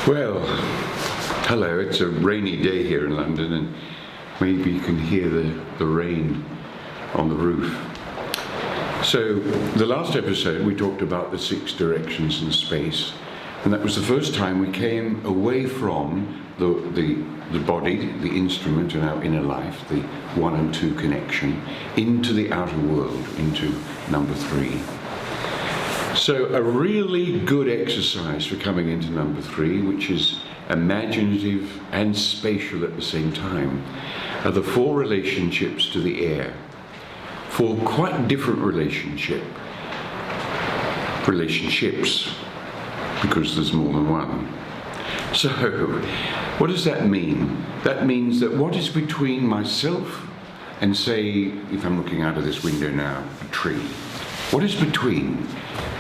Well, hello, it's a rainy day here in London and maybe you can hear the rain on the roof. So, the last episode we talked about the 6 directions in space, and that was the first time we came away from the body, the instrument in our inner life, the 1 and 2 connection, into the outer world, into number 3. So a really good exercise for coming into number 3, which is imaginative and spatial at the same time, are the 4 relationships to the air. 4 quite different relationships, because there's more than one. So, what does that mean? That means that what is between myself and, say, if I'm looking out of this window now, a tree, what is between?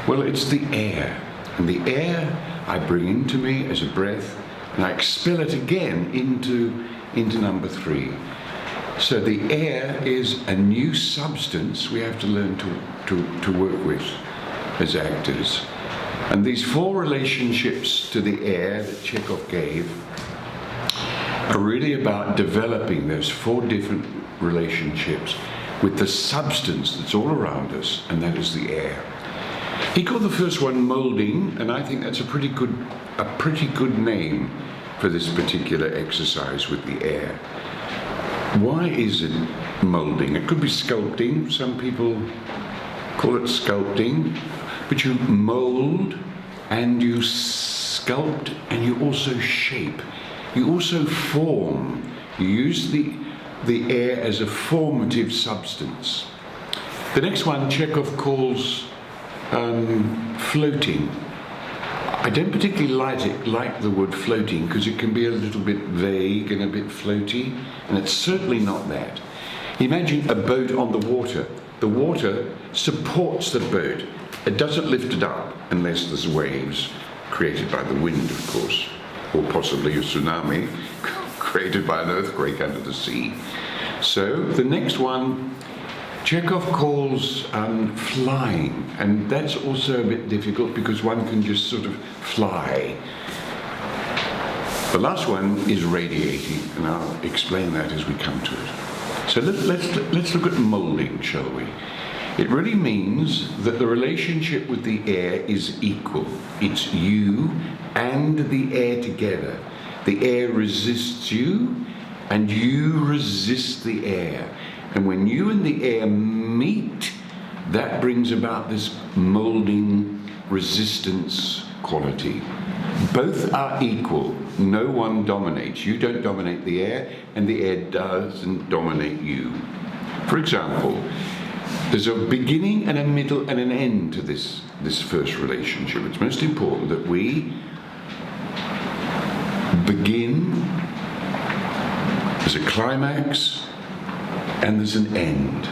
Well, it's the air, and the air I bring into me as a breath, and I expel it again into number 3. So the air is a new substance we have to learn to work with as actors. And these 4 relationships to the air that Chekhov gave are really about developing those 4 different relationships with the substance that's all around us, and that is the air. He called the first one molding, and I think that's a pretty good name for this particular exercise with the air. Why is it molding? It could be sculpting. Some people call it sculpting, but you mold and you sculpt and you also shape. You also form. You use the air as a formative substance. The next one Chekhov calls floating. I don't particularly like the word floating because it can be a little bit vague and a bit floaty, and it's certainly not that. Imagine a boat on the water. The water supports the boat. It doesn't lift it up unless there's waves created by the wind, of course, or possibly a tsunami created by an earthquake under the sea. So the next one Chekhov calls flying, and that's also a bit difficult because one can just sort of fly. The last one is radiating, and I'll explain that as we come to it. So let's look at molding, shall we? It really means that the relationship with the air is equal. It's you and the air together. The air resists you, and you resist the air. And when you and the air meet, that brings about this molding resistance quality. Both are equal. No one dominates. You don't dominate the air, and the air doesn't dominate you. For example, there's a beginning and a middle and an end to this first relationship. It's most important that we begin as a climax and there's an end.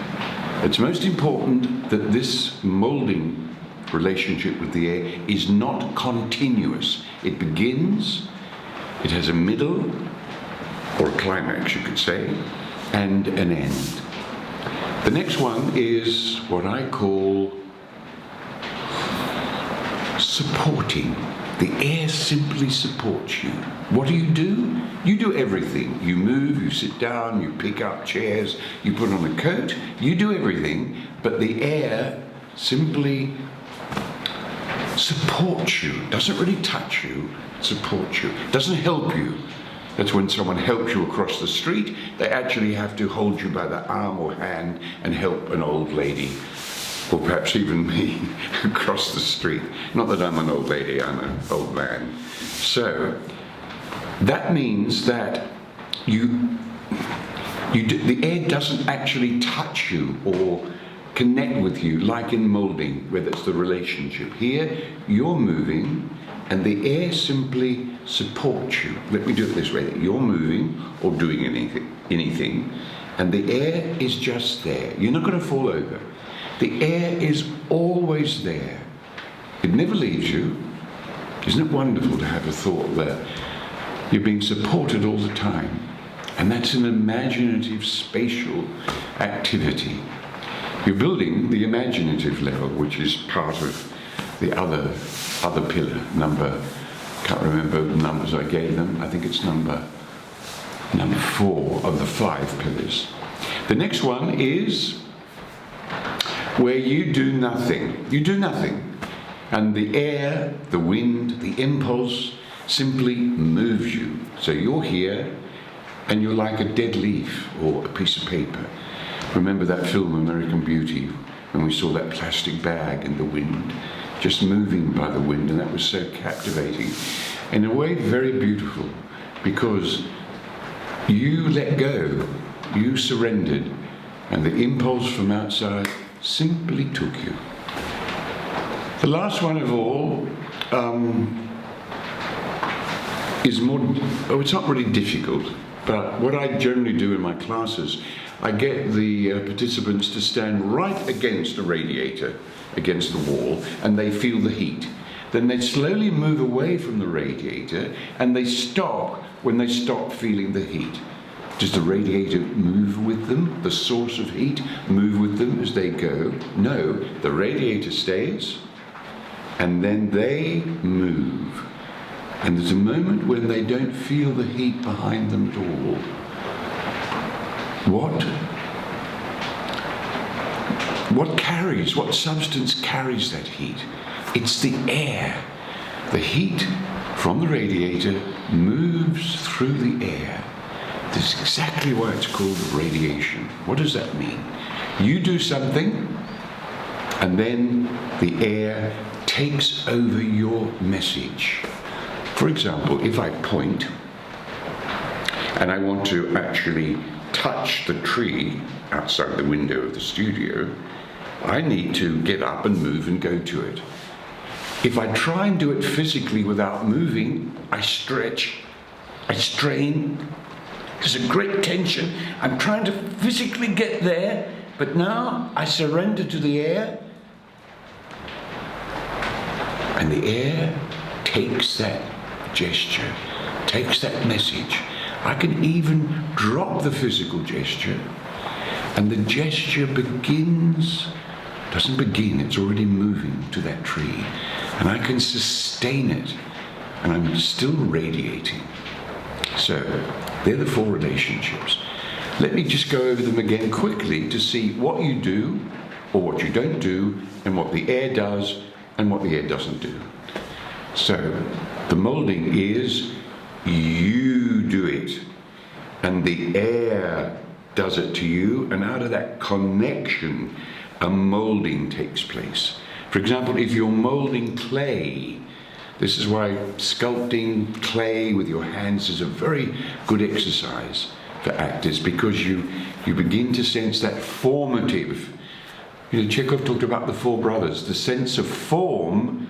It's most important that this molding relationship with the air is not continuous. It begins, it has a middle, or a climax you could say, and an end. The next one is what I call supporting. The air simply supports you. What do? You do everything. You move, you sit down, you pick up chairs, you put on a coat, you do everything, but the air simply supports you. Doesn't really touch you, supports you. Doesn't help you. That's when someone helps you across the street, they actually have to hold you by the arm or hand and help an old lady, or perhaps even me, across the street. Not that I'm an old lady, I'm an old man. So, that means that the air doesn't actually touch you or connect with you like in molding, where that's the relationship. Here, you're moving and the air simply supports you. Let me do it this way, that you're moving or doing anything, and the air is just there. You're not going to fall over. The air is always there. It never leaves you. Isn't it wonderful to have a thought that you're being supported all the time? And that's an imaginative, spatial activity. You're building the imaginative level, which is part of the other pillar, number can't remember the numbers I gave them. I think it's number 4 of the 5 pillars. The next one is where you do nothing. You do nothing. And the air, the wind, the impulse simply moves you. So you're here and you're like a dead leaf or a piece of paper. Remember that film, American Beauty, when we saw that plastic bag in the wind, just moving by the wind, and that was so captivating. In a way, very beautiful, because you let go, you surrendered, and the impulse from outside simply took you. The last one of all is more, it's not really difficult, but what I generally do in my classes, I get the participants to stand right against the radiator, against the wall, and they feel the heat. Then they slowly move away from the radiator, and they stop when they stop feeling the heat. Does the radiator move with them? The source of heat move with them as they go? No, the radiator stays, and then they move. And there's a moment when they don't feel the heat behind them at all. What substance carries that heat? It's the air. The heat from the radiator moves through the air. This is exactly why it's called radiation. What does that mean? You do something, and then the air takes over your message. For example, if I point, and I want to actually touch the tree outside the window of the studio, I need to get up and move and go to it. If I try and do it physically without moving, I stretch, I strain. There's a great tension. I'm trying to physically get there, but now I surrender to the air, and the air takes that gesture, takes that message. I can even drop the physical gesture, and the gesture doesn't begin, it's already moving to that tree, and I can sustain it, and I'm still radiating. So, they're the 4 relationships. Let me just go over them again quickly to see what you do, or what you don't do, and what the air does, and what the air doesn't do. So, the moulding is you do it, and the air does it to you, and out of that connection, a moulding takes place. For example, if you're moulding clay, this is why sculpting clay with your hands is a very good exercise for actors, because you begin to sense that formative. Chekhov talked about the 4 brothers. The sense of form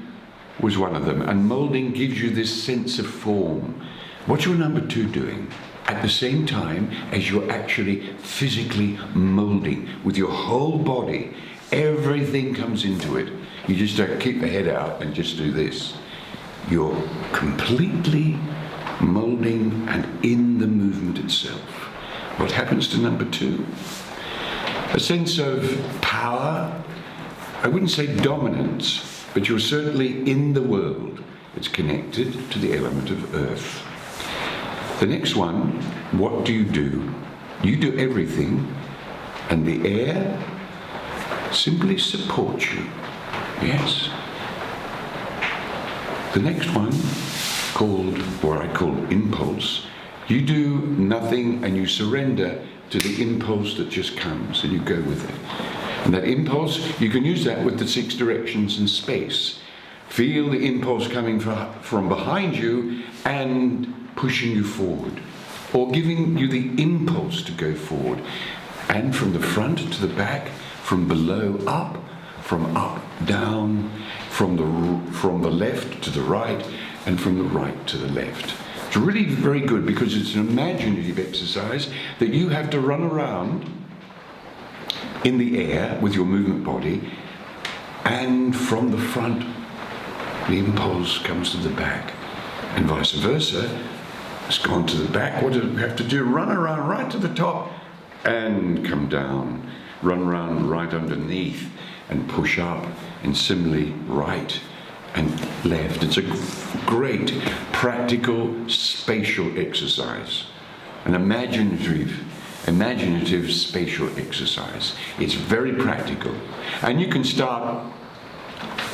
was one of them, and moulding gives you this sense of form. What's your number 2 doing? At the same time as you're actually physically moulding with your whole body, everything comes into it. You just don't keep the head out and just do this. You're completely moulding and in the movement itself. What happens to number 2? A sense of power. I wouldn't say dominance, but you're certainly in the world. It's connected to the element of earth. The next one, what do? You do everything, and the air simply supports you. Yes. The next one, what I call impulse, you do nothing and you surrender to the impulse that just comes, and you go with it. And that impulse, you can use that with the 6 directions in space. Feel the impulse coming from behind you and pushing you forward, or giving you the impulse to go forward, and from the front to the back, from below up, from up down, from the left to the right, and from the right to the left. It's really very good, because it's an imaginative exercise that you have to run around in the air with your movement body, and from the front the impulse comes to the back, and vice versa. It's gone to the back. What do we have to do? Run around right to the top and come down. Run around right underneath and push up, and similarly right, and left. It's a great practical spatial exercise, an imaginative spatial exercise. It's very practical, and you can start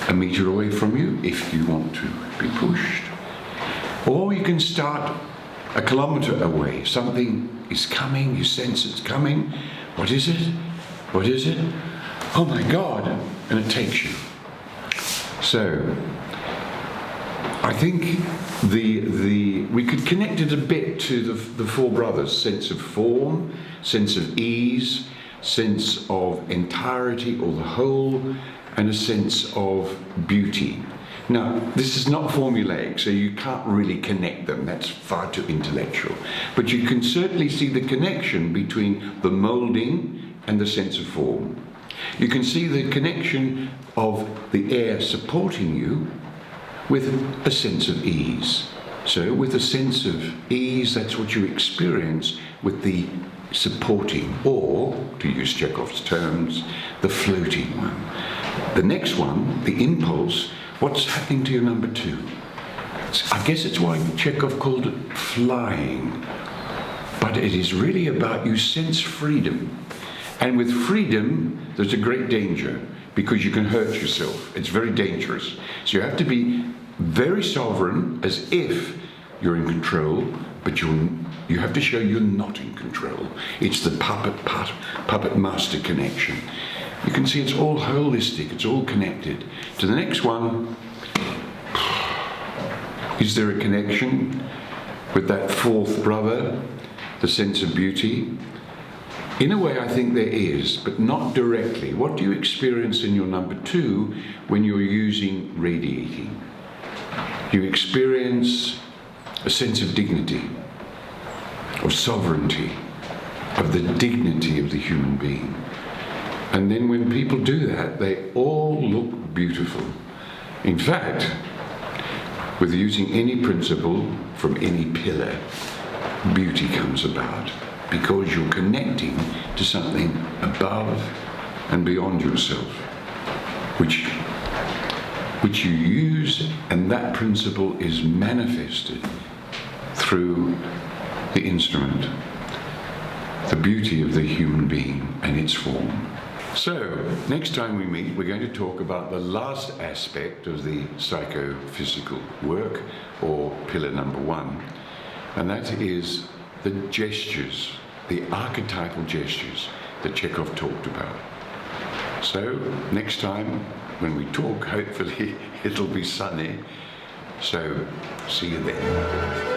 a meter away from you if you want to be pushed, or you can start a kilometer away. Something is coming, you sense it's coming. What is it? What is it? Oh my God! And it takes you. So I think we could connect it a bit to the Four Brothers: sense of form, sense of ease, sense of entirety or the whole, and a sense of beauty. Now, this is not formulaic, so you can't really connect them. That's far too intellectual. But you can certainly see the connection between the moulding and the sense of form. You can see the connection of the air supporting you with a sense of ease. So with a sense of ease, that's what you experience with the supporting, or, to use Chekhov's terms, the floating one. The next one, the impulse, what's happening to your number two? I guess it's why Chekhov called it flying. But it is really about you sense freedom. And with freedom, there's a great danger, because you can hurt yourself. It's very dangerous. So you have to be very sovereign, as if you're in control, but you have to show you're not in control. It's the puppet master connection. You can see it's all holistic, it's all connected. To the next one, is there a connection with that fourth brother, the sense of beauty? In a way, I think there is, but not directly. What do you experience in your number two when you're using radiating? You experience a sense of dignity, of sovereignty, of the dignity of the human being. And then when people do that, they all look beautiful. In fact, with using any principle from any pillar, beauty comes about, because you're connecting to something above and beyond yourself, which you use, and that principle is manifested through the instrument, the beauty of the human being and its form. So, next time we meet, we're going to talk about the last aspect of the psychophysical work, or pillar number one, and that is the gestures, the archetypal gestures that Chekhov talked about. So, next time when we talk, hopefully it'll be sunny. So, see you then.